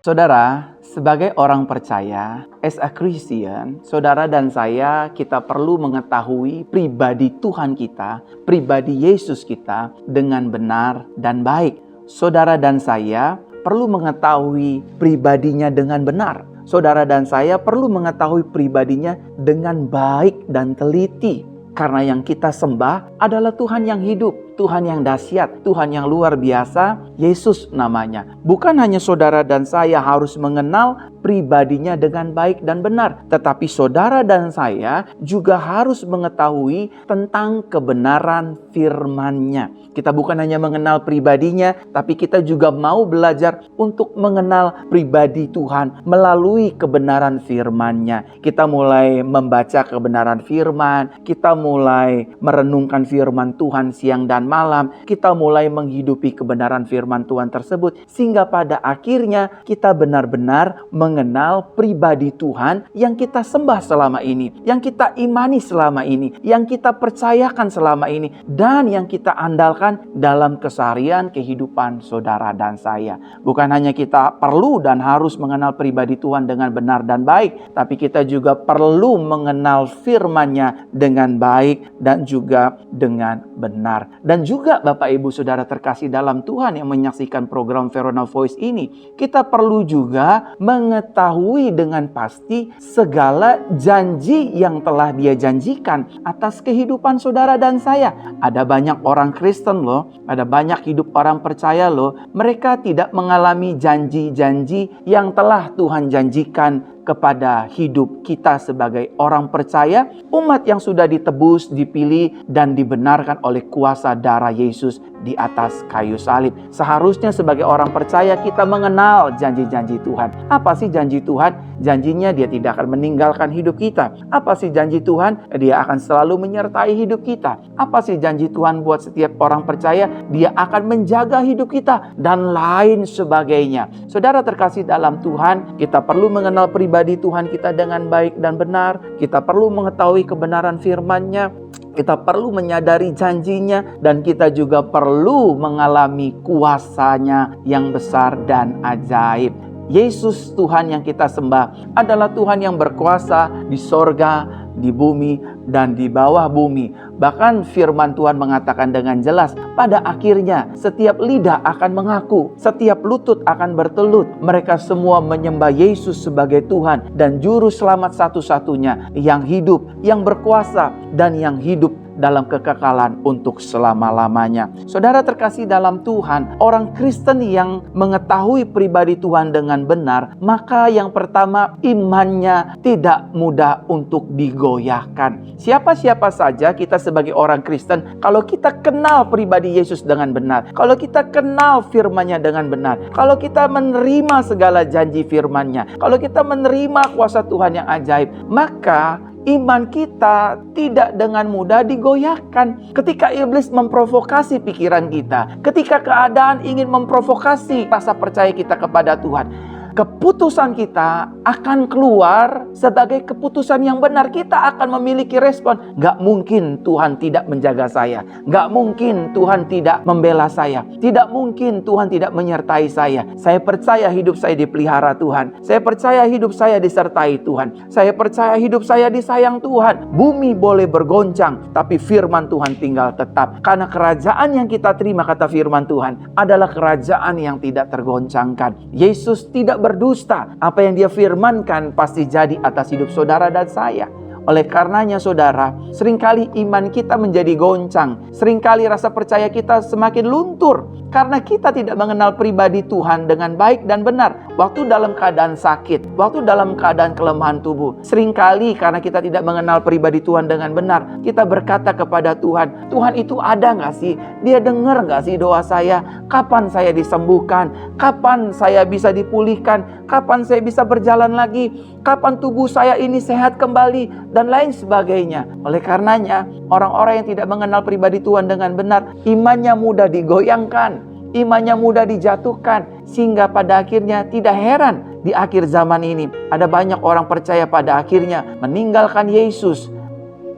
Saudara, sebagai orang percaya, as a Christian, saudara dan saya, kita perlu mengetahui pribadi Tuhan kita, pribadi Yesus kita dengan benar dan baik. Saudara dan saya perlu mengetahui pribadinya dengan benar. Saudara dan saya perlu mengetahui pribadinya dengan baik dan teliti. Karena yang kita sembah adalah Tuhan yang hidup, Tuhan yang dahsyat, Tuhan yang luar biasa, Yesus namanya. Bukan hanya saudara dan saya harus mengenal pribadinya dengan baik dan benar, tetapi saudara dan saya juga harus mengetahui tentang kebenaran firman-Nya. Kita bukan hanya mengenal pribadinya, tapi kita juga mau belajar untuk mengenal pribadi Tuhan melalui kebenaran firman-Nya. Kita mulai membaca kebenaran firman, kita mulai merenungkan firman Tuhan siang dan malam, kita mulai menghidupi kebenaran firman Tuhan tersebut, sehingga pada akhirnya kita benar-benar mengenal pribadi Tuhan yang kita sembah selama ini, yang kita imani selama ini, yang kita percayakan selama ini, dan yang kita andalkan dalam keseharian kehidupan saudara dan saya. Bukan hanya kita perlu dan harus mengenal pribadi Tuhan dengan benar dan baik, tapi kita juga perlu mengenal firman-Nya dengan baik dan juga dengan benar. Dan juga Bapak Ibu Saudara terkasih dalam Tuhan yang menyaksikan program Verona Voice ini, kita perlu juga mengetahui dengan pasti segala janji yang telah Dia janjikan atas kehidupan saudara dan saya. Ada banyak orang Kristen loh, ada banyak hidup orang percaya loh, mereka tidak mengalami janji-janji yang telah Tuhan janjikan kepada hidup kita sebagai orang percaya, umat yang sudah ditebus, dipilih, dan dibenarkan oleh kuasa darah Yesus di atas kayu salib. Seharusnya sebagai orang percaya kita mengenal janji-janji Tuhan. Apa sih janji Tuhan? Janjinya Dia tidak akan meninggalkan hidup kita. Apa sih janji Tuhan? Dia akan selalu menyertai hidup kita. Apa sih janji Tuhan buat setiap orang percaya? Dia akan menjaga hidup kita dan lain sebagainya. Saudara terkasih dalam Tuhan, kita perlu mengenal pribadi Tuhan kita dengan baik dan benar. Kita perlu mengetahui kebenaran firman-Nya. Kita perlu menyadari janjinya, dan kita juga perlu mengalami kuasa-Nya yang besar dan ajaib. Yesus Tuhan yang kita sembah adalah Tuhan yang berkuasa di sorga, di bumi, dan di bawah bumi. Bahkan firman Tuhan mengatakan dengan jelas, pada akhirnya setiap lidah akan mengaku, setiap lutut akan bertelut. Mereka semua menyembah Yesus sebagai Tuhan dan Juru Selamat satu-satunya yang hidup, yang berkuasa, dan yang hidup dalam kekekalan untuk selama-lamanya. Saudara terkasih dalam Tuhan, orang Kristen yang mengetahui pribadi Tuhan dengan benar, maka yang pertama, imannya tidak mudah untuk digoyahkan. Siapa-siapa saja kita sebagai orang Kristen, kalau kita kenal pribadi Yesus dengan benar, kalau kita kenal firman-Nya dengan benar, kalau kita menerima segala janji firman-Nya, kalau kita menerima kuasa Tuhan yang ajaib, maka iman kita tidak dengan mudah digoyahkan. Ketika iblis memprovokasi pikiran kita, ketika keadaan ingin memprovokasi rasa percaya kita kepada Tuhan, keputusan kita akan keluar sebagai keputusan yang benar. Kita akan memiliki respon. Gak mungkin Tuhan tidak menjaga saya. Gak mungkin Tuhan tidak membela saya. Tidak mungkin Tuhan tidak menyertai saya. Saya percaya hidup saya dipelihara Tuhan. Saya percaya hidup saya disertai Tuhan. Saya percaya hidup saya disayang Tuhan. Bumi boleh bergoncang, tapi firman Tuhan tinggal tetap. Karena kerajaan yang kita terima, kata firman Tuhan, adalah kerajaan yang tidak tergoncangkan. Yesus tidak berdusta. Apa yang Dia firmankan pasti jadi atas hidup saudara dan saya. Oleh karenanya saudara, seringkali iman kita menjadi goncang. Seringkali rasa percaya kita semakin luntur karena kita tidak mengenal pribadi Tuhan dengan baik dan benar. Waktu dalam keadaan sakit, waktu dalam keadaan kelemahan tubuh, seringkali karena kita tidak mengenal pribadi Tuhan dengan benar, kita berkata kepada Tuhan, Tuhan itu ada gak sih? Dia dengar gak sih doa saya? Kapan saya disembuhkan? Kapan saya bisa dipulihkan? Kapan saya bisa berjalan lagi? Kapan tubuh saya ini sehat kembali? Dan lain sebagainya. Oleh karenanya, orang-orang yang tidak mengenal pribadi Tuhan dengan benar, imannya mudah digoyangkan, imannya mudah dijatuhkan, sehingga pada akhirnya tidak heran di akhir zaman ini ada banyak orang percaya pada akhirnya meninggalkan Yesus.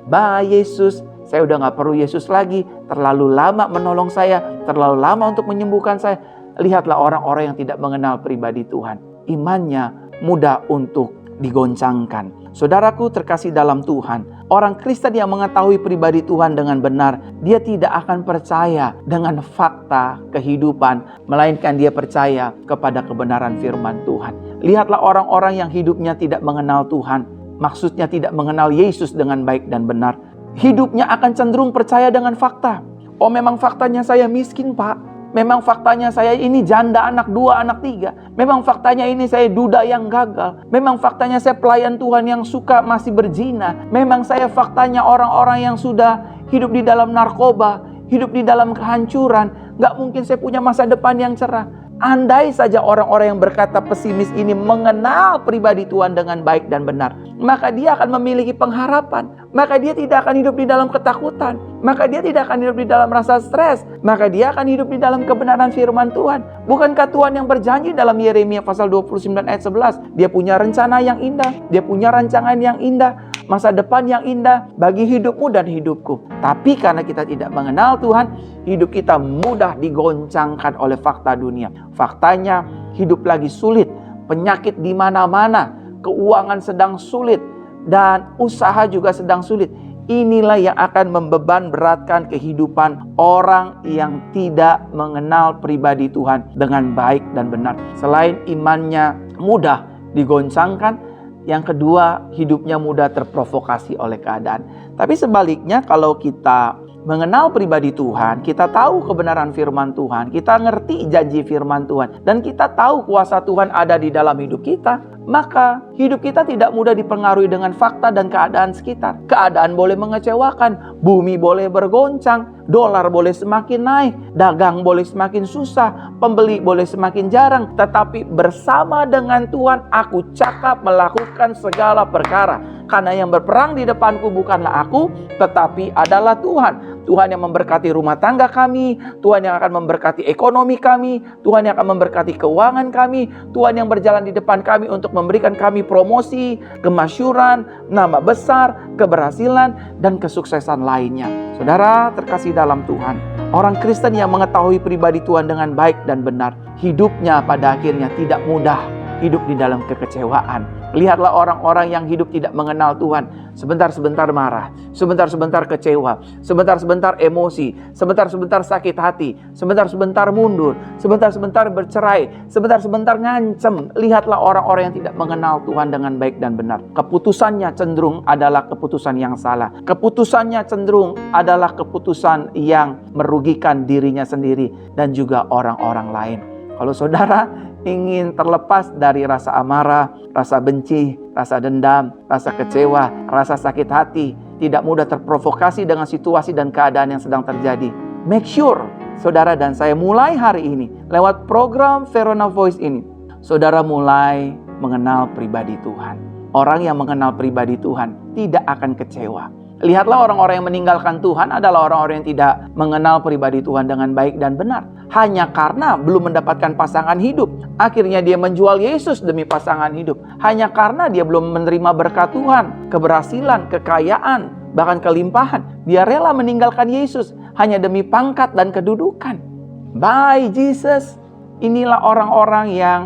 Bye Yesus, saya udah gak perlu Yesus lagi, terlalu lama menolong saya, terlalu lama untuk menyembuhkan saya. Lihatlah orang-orang yang tidak mengenal pribadi Tuhan. imannya mudah untuk digoncangkan. Saudaraku terkasih dalam Tuhan, orang Kristen yang mengetahui pribadi Tuhan dengan benar, dia tidak akan percaya dengan fakta kehidupan, melainkan dia percaya kepada kebenaran firman Tuhan. Lihatlah orang-orang yang hidupnya tidak mengenal Tuhan, maksudnya tidak mengenal Yesus dengan baik dan benar. Hidupnya akan cenderung percaya dengan fakta. Oh, memang faktanya saya miskin, Pak. Memang faktanya saya ini janda anak 2, anak 3. Memang faktanya ini saya duda yang gagal. Memang faktanya saya pelayan Tuhan yang suka masih berzina. Memang saya faktanya orang-orang yang sudah hidup di dalam narkoba, hidup di dalam kehancuran. Gak mungkin saya punya masa depan yang cerah. Andai saja orang-orang yang berkata pesimis ini mengenal pribadi Tuhan dengan baik dan benar, maka dia akan memiliki pengharapan. Maka dia tidak akan hidup di dalam ketakutan. Maka dia tidak akan hidup di dalam rasa stres. Maka dia akan hidup di dalam kebenaran firman Tuhan. Bukankah Tuhan yang berjanji dalam Yeremia pasal 29 ayat 11? Dia punya rencana yang indah. Dia punya rancangan yang indah. Masa depan yang indah bagi hidupmu dan hidupku. Tapi karena kita tidak mengenal Tuhan, hidup kita mudah digoncangkan oleh fakta dunia. Faktanya hidup lagi sulit. Penyakit di mana-mana. Keuangan sedang sulit. Dan usaha juga sedang sulit. Inilah yang akan membeban beratkan kehidupan orang yang tidak mengenal pribadi Tuhan dengan baik dan benar. Selain imannya mudah digoncangkan, yang kedua hidupnya mudah terprovokasi oleh keadaan. Tapi sebaliknya kalau kita mengenal pribadi Tuhan, kita tahu kebenaran firman Tuhan, kita ngerti janji firman Tuhan, dan kita tahu kuasa Tuhan ada di dalam hidup kita, maka hidup kita tidak mudah dipengaruhi dengan fakta dan keadaan sekitar. Keadaan boleh mengecewakan, bumi boleh bergoncang, dolar boleh semakin naik, dagang boleh semakin susah, pembeli boleh semakin jarang. Tetapi bersama dengan Tuhan, aku cakap melakukan segala perkara. Karena yang berperang di depanku bukanlah aku, tetapi adalah Tuhan. Tuhan yang memberkati rumah tangga kami, Tuhan yang akan memberkati ekonomi kami, Tuhan yang akan memberkati keuangan kami, Tuhan yang berjalan di depan kami untuk memberikan kami promosi, kemasyuran, nama besar, keberhasilan, dan kesuksesan lainnya. Saudara terkasih dalam Tuhan, orang Kristen yang mengetahui pribadi Tuhan dengan baik dan benar, hidupnya pada akhirnya tidak mudah hidup di dalam kekecewaan. Lihatlah orang-orang yang hidup tidak mengenal Tuhan. Sebentar-sebentar marah, sebentar-sebentar kecewa, sebentar-sebentar emosi, sebentar-sebentar sakit hati, sebentar-sebentar mundur, sebentar-sebentar bercerai, sebentar-sebentar ngancem. Lihatlah orang-orang yang tidak mengenal Tuhan dengan baik dan benar. Keputusannya cenderung adalah keputusan yang salah. Keputusannya cenderung adalah keputusan yang merugikan dirinya sendiri dan juga orang-orang lain. Kalau saudara ingin terlepas dari rasa amarah, rasa benci, rasa dendam, rasa kecewa, rasa sakit hati, tidak mudah terprovokasi dengan situasi dan keadaan yang sedang terjadi, make sure saudara dan saya mulai hari ini lewat program Verona Voice ini, saudara mulai mengenal pribadi Tuhan. Orang yang mengenal pribadi Tuhan tidak akan kecewa. Lihatlah orang-orang yang meninggalkan Tuhan adalah orang-orang yang tidak mengenal pribadi Tuhan dengan baik dan benar. Hanya karena belum mendapatkan pasangan hidup, akhirnya dia menjual Yesus demi pasangan hidup. Hanya karena dia belum menerima berkat Tuhan, keberhasilan, kekayaan, bahkan kelimpahan, dia rela meninggalkan Yesus hanya demi pangkat dan kedudukan. Bye Jesus. Inilah orang-orang yang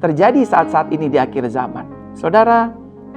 terjadi saat-saat ini di akhir zaman. Saudara,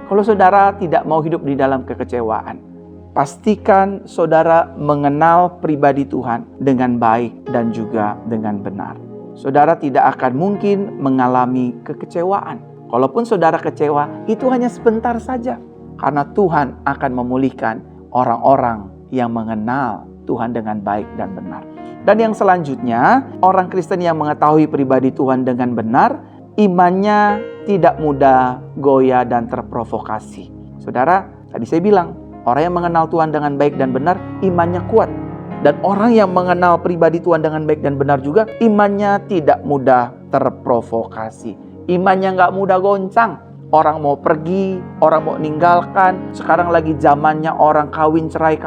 kalau saudara tidak mau hidup di dalam kekecewaan, pastikan saudara mengenal pribadi Tuhan dengan baik dan juga dengan benar. Saudara tidak akan mungkin mengalami kekecewaan. Kalaupun saudara kecewa, itu hanya sebentar saja. Karena Tuhan akan memulihkan orang-orang yang mengenal Tuhan dengan baik dan benar. Dan yang selanjutnya, orang Kristen yang mengetahui pribadi Tuhan dengan benar, imannya tidak mudah goyah dan terprovokasi. Saudara, tadi saya bilang, orang yang mengenal Tuhan dengan baik dan benar, imannya kuat. Dan orang yang mengenal pribadi Tuhan dengan baik dan benar juga, imannya tidak mudah terprovokasi. Imannya nggak mudah goncang. Orang mau pergi, orang mau ninggalkan. Sekarang lagi zamannya orang kawin cerai.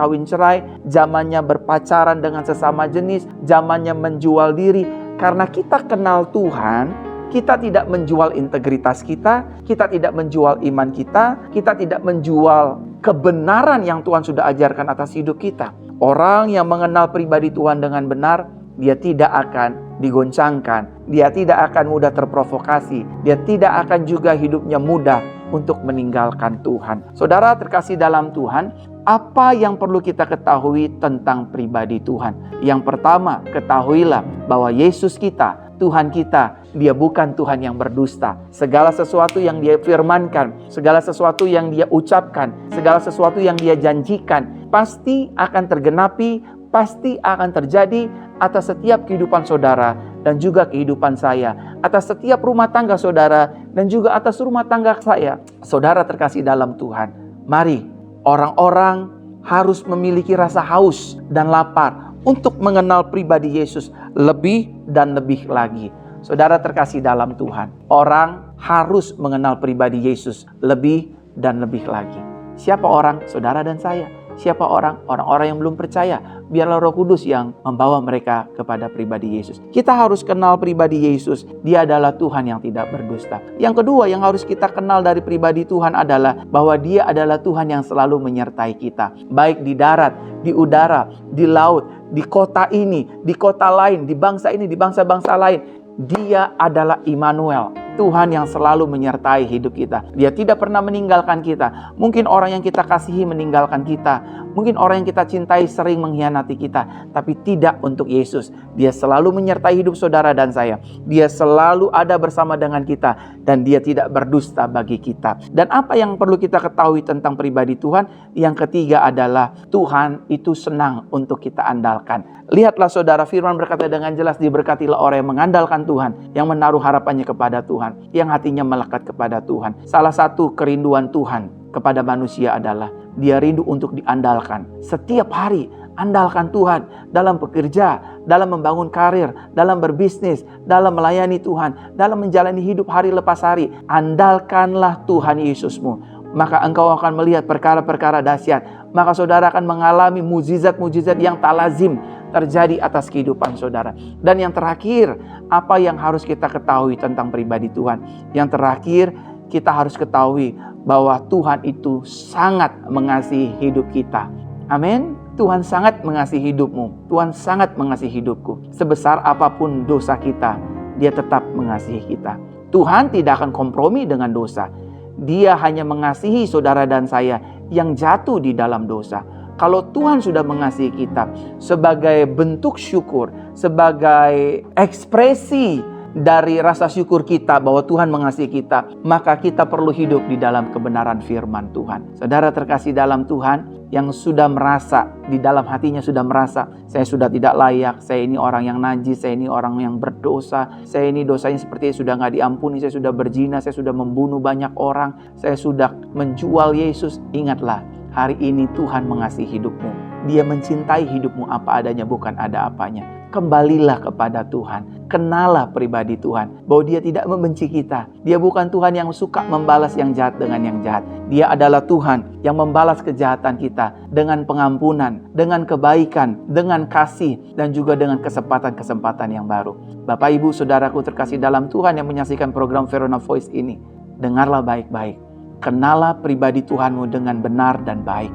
Zamannya berpacaran dengan sesama jenis. Zamannya menjual diri. Karena kita kenal Tuhan, kita tidak menjual integritas kita. Kita tidak menjual iman kita. Kita tidak menjual kebenaran yang Tuhan sudah ajarkan atas hidup kita. Orang yang mengenal pribadi Tuhan dengan benar, dia tidak akan digoncangkan, dia tidak akan mudah terprovokasi, dia tidak akan juga hidupnya mudah untuk meninggalkan Tuhan. Saudara terkasih dalam Tuhan, apa yang perlu kita ketahui tentang pribadi Tuhan? Yang pertama, ketahuilah bahwa Yesus kita, Tuhan kita, Dia bukan Tuhan yang berdusta. Segala sesuatu yang Dia firmankan, segala sesuatu yang Dia ucapkan, segala sesuatu yang Dia janjikan, pasti akan tergenapi, pasti akan terjadi atas setiap kehidupan saudara dan juga kehidupan saya, atas setiap rumah tangga saudara dan juga atas rumah tangga saya. Saudara terkasih dalam Tuhan, mari orang-orang harus memiliki rasa haus dan lapar untuk mengenal pribadi Yesus lebih dan lebih lagi. Saudara terkasih dalam Tuhan, orang harus mengenal pribadi Yesus lebih dan lebih lagi. Siapa orang? Saudara dan saya. Siapa orang? Orang-orang yang belum percaya. Biarlah Roh Kudus yang membawa mereka kepada pribadi Yesus. Kita harus kenal pribadi Yesus. Dia adalah Tuhan yang tidak berdusta. Yang kedua yang harus kita kenal dari pribadi Tuhan adalah bahwa Dia adalah Tuhan yang selalu menyertai kita. Baik di darat, di udara, di laut, di kota ini, di kota lain, di bangsa ini, di bangsa-bangsa lain. Dia adalah Immanuel, Tuhan yang selalu menyertai hidup kita. Dia tidak pernah meninggalkan kita. Mungkin orang yang kita kasihi meninggalkan kita. Mungkin orang yang kita cintai sering mengkhianati kita. Tapi tidak untuk Yesus. Dia selalu menyertai hidup saudara dan saya. Dia selalu ada bersama dengan kita. Dan Dia tidak berdusta bagi kita. Dan apa yang perlu kita ketahui tentang pribadi Tuhan? Yang ketiga adalah Tuhan itu senang untuk kita andalkan. Lihatlah saudara, firman berkata dengan jelas, diberkatilah orang yang mengandalkan Tuhan, yang menaruh harapannya kepada Tuhan, yang hatinya melekat kepada Tuhan. Salah satu kerinduan Tuhan kepada manusia adalah Dia rindu untuk diandalkan. Setiap hari andalkan Tuhan dalam bekerja, dalam membangun karir, dalam berbisnis, dalam melayani Tuhan, dalam menjalani hidup hari lepas hari. Andalkanlah Tuhan Yesusmu. Maka engkau akan melihat perkara-perkara dahsyat. Maka saudara akan mengalami mujizat-mujizat yang tak lazim terjadi atas kehidupan saudara. Dan yang terakhir, apa yang harus kita ketahui tentang pribadi Tuhan? Yang terakhir, kita harus ketahui bahwa Tuhan itu sangat mengasihi hidup kita. Amin. Tuhan sangat mengasihi hidupmu. Tuhan sangat mengasihi hidupku. Sebesar apapun dosa kita, Dia tetap mengasihi kita. Tuhan tidak akan kompromi dengan dosa. Dia hanya mengasihi saudara dan saya yang jatuh di dalam dosa. Kalau Tuhan sudah mengasihi kita, sebagai bentuk syukur, sebagai ekspresi dari rasa syukur kita bahwa Tuhan mengasihi kita, maka kita perlu hidup di dalam kebenaran firman Tuhan. Saudara terkasih dalam Tuhan, yang sudah merasa, di dalam hatinya sudah merasa, saya sudah tidak layak, saya ini orang yang najis, saya ini orang yang berdosa, saya ini dosanya seperti sudah gak diampuni, saya sudah berzina, saya sudah membunuh banyak orang, saya sudah menjual Yesus. Ingatlah, hari ini Tuhan mengasihi hidupmu. Dia mencintai hidupmu apa adanya, bukan ada apanya. Kembalilah kepada Tuhan. Kenalah pribadi Tuhan, bahwa Dia tidak membenci kita. Dia bukan Tuhan yang suka membalas yang jahat dengan yang jahat. Dia adalah Tuhan yang membalas kejahatan kita dengan pengampunan, dengan kebaikan, dengan kasih, dan juga dengan kesempatan-kesempatan yang baru. Bapak, Ibu, Saudaraku terkasih dalam Tuhan yang menyaksikan program Verona Voice ini, dengarlah baik-baik. Kenalah pribadi Tuhanmu dengan benar dan baik.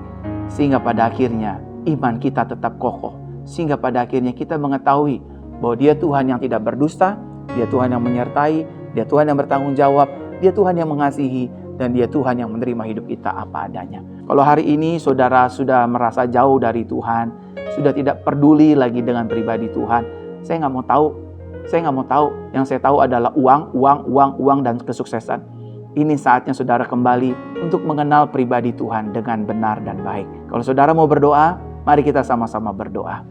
Sehingga pada akhirnya iman kita tetap kokoh. Sehingga pada akhirnya kita mengetahui bahwa Dia Tuhan yang tidak berdusta, Dia Tuhan yang menyertai, Dia Tuhan yang bertanggung jawab, Dia Tuhan yang mengasihi, dan Dia Tuhan yang menerima hidup kita apa adanya. Kalau hari ini saudara sudah merasa jauh dari Tuhan, sudah tidak peduli lagi dengan pribadi Tuhan, saya nggak mau tahu. Yang saya tahu adalah uang, dan kesuksesan. Ini saatnya saudara kembali untuk mengenal pribadi Tuhan dengan benar dan baik. Kalau saudara mau berdoa, mari kita sama-sama berdoa.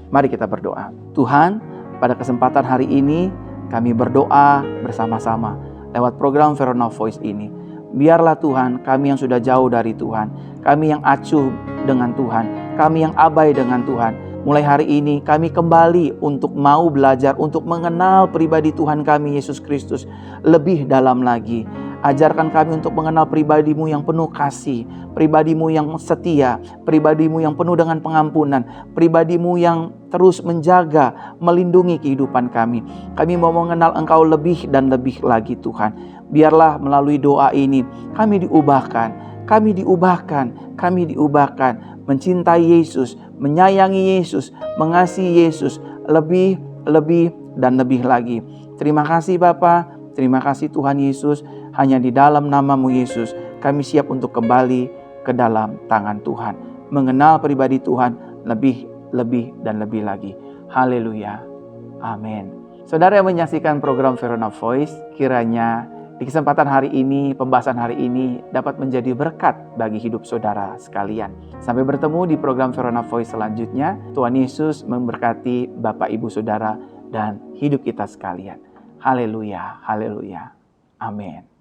Mari kita berdoa. Tuhan, pada kesempatan hari ini kami berdoa bersama-sama lewat program Verona Voice ini. Biarlah Tuhan, kami yang sudah jauh dari Tuhan, kami yang acuh dengan Tuhan, kami yang abai dengan Tuhan, mulai hari ini kami kembali untuk mau belajar untuk mengenal pribadi Tuhan kami Yesus Kristus lebih dalam lagi. Ajarkan kami untuk mengenal pribadi-Mu yang penuh kasih, pribadi-Mu yang setia, pribadi-Mu yang penuh dengan pengampunan, pribadi-Mu yang terus menjaga, melindungi kehidupan kami. Kami mau mengenal Engkau lebih dan lebih lagi Tuhan. Biarlah melalui doa ini kami diubahkan mencintai Yesus, menyayangi Yesus, mengasihi Yesus lebih dan lebih lagi. Terima kasih Bapa, terima kasih Tuhan Yesus. Hanya di dalam nama-Mu Yesus, kami siap untuk kembali ke dalam tangan Tuhan. Mengenal pribadi Tuhan lebih dan lebih lagi. Haleluya. Amin. Saudara yang menyaksikan program Verona Voice, kiranya di kesempatan hari ini, pembahasan hari ini dapat menjadi berkat bagi hidup saudara sekalian. Sampai bertemu di program Verona Voice selanjutnya. Tuhan Yesus memberkati Bapak, Ibu, Saudara, dan hidup kita sekalian. Haleluya, haleluya. Amin.